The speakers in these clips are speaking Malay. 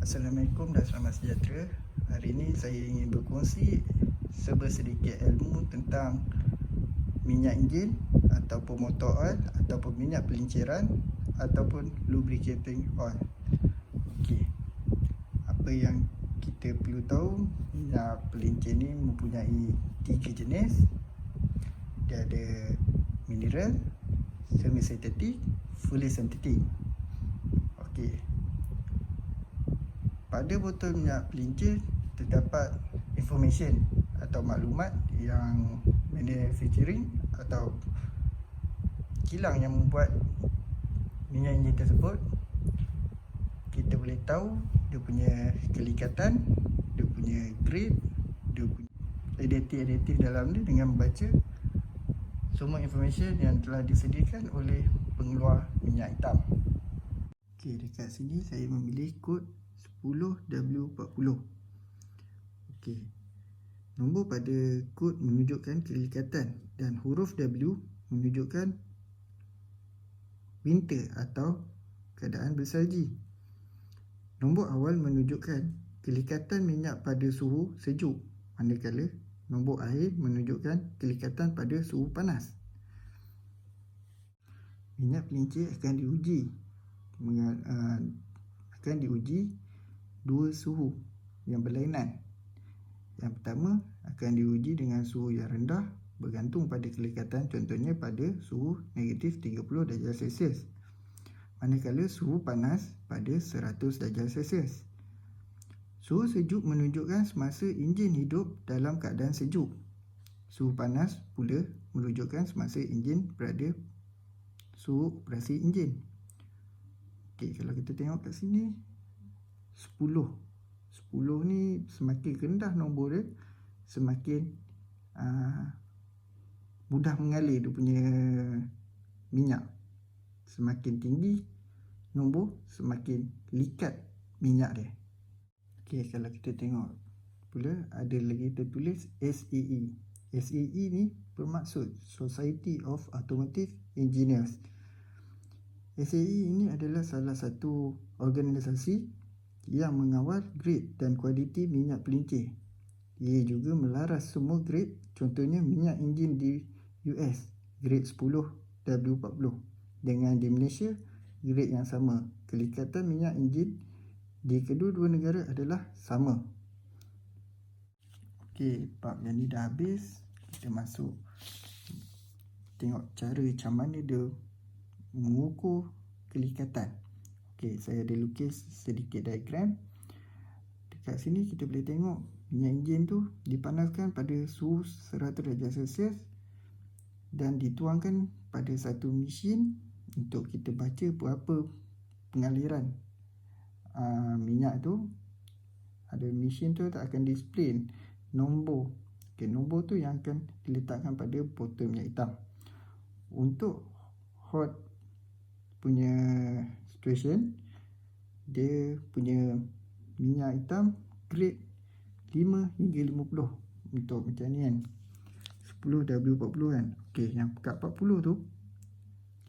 Assalamualaikum dan selamat sejahtera. Hari ini saya ingin berkongsi sedikit ilmu tentang minyak enjin ataupun motor oil ataupun minyak pelinceran ataupun lubricating oil. Okey. Apa yang kita perlu tahu, minyak pelincir ni mempunyai 3 jenis. Dia ada mineral, semi sintetik, fully synthetic. Okey. Pada botol minyak pelincir terdapat information atau maklumat yang manufacturing atau kilang yang membuat minyak enjin tersebut. Kita boleh tahu dia punya kelikatan, dia punya grade, dia punya additif dalam dia dengan membaca semua information yang telah disediakan oleh pengeluar minyak hitam. Okey, dekat sini saya memilih kod 10W40. Okey. Nombor pada kod menunjukkan kelikatan dan huruf W menunjukkan winter atau keadaan bersalji. Nombor awal menunjukkan kelikatan minyak pada suhu sejuk, manakala nombor akhir menunjukkan kelikatan pada suhu panas. Minyak pelincir akan diuji dua suhu yang berlainan. Yang pertama akan diuji dengan suhu yang rendah bergantung pada kelikatan, contohnya pada suhu negatif 30 darjah Celsius, manakala suhu panas pada 100 darjah Celsius. Suhu sejuk menunjukkan semasa enjin hidup dalam keadaan sejuk. Suhu panas pula menunjukkan semasa enjin berada suhu operasi enjin. Okey, kalau kita tengok kat sini 10 ni semakin rendah nombor dia, semakin mudah mengalir dia punya minyak. Semakin tinggi nombor, semakin likat minyak dia. Okey, kalau kita tengok pula ada lagi tertulis SAE. SAE ni bermaksud Society of Automotive Engineers. SAE ini adalah salah satu organisasi yang mengawal grade dan kualiti minyak pelincir. Ia juga melaras semua grade, contohnya minyak enjin di US, grade 10W40, dengan di Malaysia, grade yang sama. Kelikatan minyak enjin di kedua-dua negara adalah sama. Okey, bab yang ni dah habis. Kita masuk tengok cara macam mana dia mengukur kelikatan. Okey, saya ada lukis sedikit diagram. Dekat sini kita boleh tengok minyak enjin tu dipanaskan pada suhu 100 darjah Celsius dan dituangkan pada satu mesin untuk kita baca berapa pengaliran minyak tu. Ada mesin tu tak akan display nombor. Okey, nombor tu yang akan diletakkan pada botol minyak hitam. Untuk hot punya situation, dia punya minyak hitam grade 5 hingga 50 untuk macam ni kan, 10W40 kan. Okey, yang kat 40 tu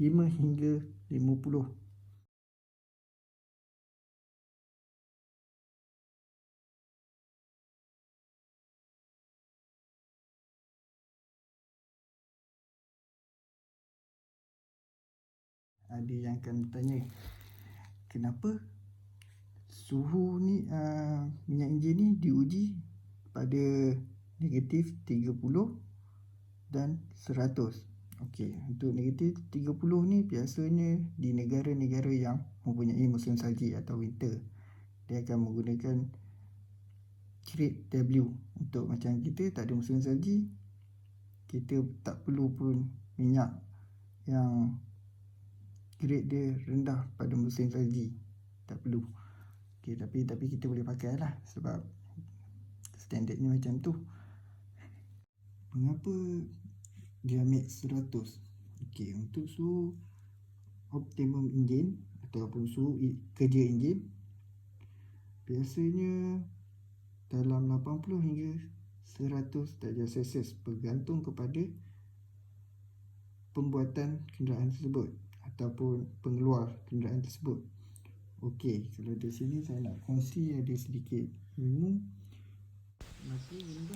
5 hingga 50. Ada yang akan bertanya, kenapa suhu ni minyak enjin ni diuji pada negatif 30 dan 100. Okey, untuk negatif 30 ni biasanya di negara-negara yang mempunyai musim salji atau winter. Dia akan menggunakan grade W. Untuk macam kita tak ada musim salji, kita tak perlu pun minyak yang grade dia rendah pada musim salji, tak perlu. Okey, tapi kita boleh pakai lah sebab standardnya macam tu. Mengapa dia ambil 100? Okey, untuk suhu optimum enjin ataupun suhu kerja enjin biasanya dalam 80 hingga 100 darjah Celsius bergantung kepada pembuatan kenderaan tersebut ataupun pengeluar kenderaan tersebut. Okey, kalau dari sini saya nak kongsi ada sedikit ilmu.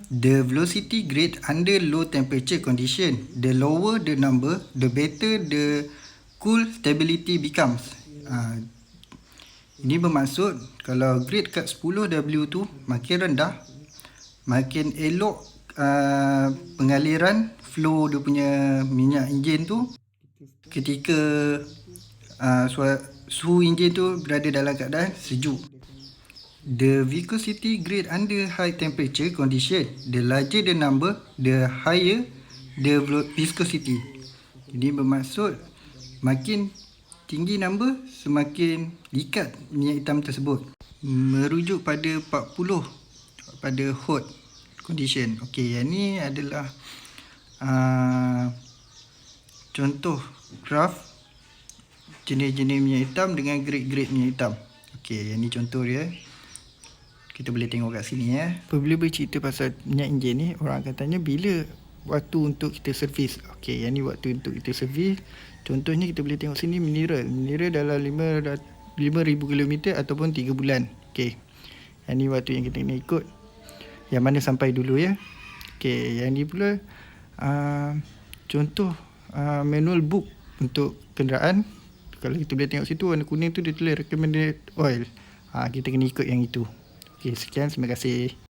The velocity grade under low temperature condition, the lower the number, the better the cool stability becomes. Ini bermaksud kalau grade kat 10W tu makin rendah, makin elok pengaliran flow dia punya minyak enjin tu ketika suhu enjin tu berada dalam keadaan sejuk. The viscosity grade under high temperature condition, the larger the number, the higher the viscosity. Ini bermaksud makin tinggi number, semakin likat minyak hitam tersebut. Merujuk pada 40 pada hot condition. Okey, yang ni adalah contoh graf jenis-jenis minyak hitam dengan grade-grade minyak hitam. Okey, yang ni contoh dia. Kita boleh tengok kat sini ya. Apabila bercerita pasal minyak enjin ni, orang akan tanya bila waktu untuk kita servis. Okey, yang ni waktu untuk kita servis. Contohnya kita boleh tengok sini mineral. Mineral dalam 5,000 km ataupun 3 bulan. Okey. Yang ni waktu yang kita kena ikut. Yang mana sampai dulu ya. Okey, yang ni pula contoh manual book untuk kenderaan. Kalau kita boleh tengok situ warna kuning tu dia tulis recommended oil. Kita kena ikut yang itu. Okey, sekian, terima kasih.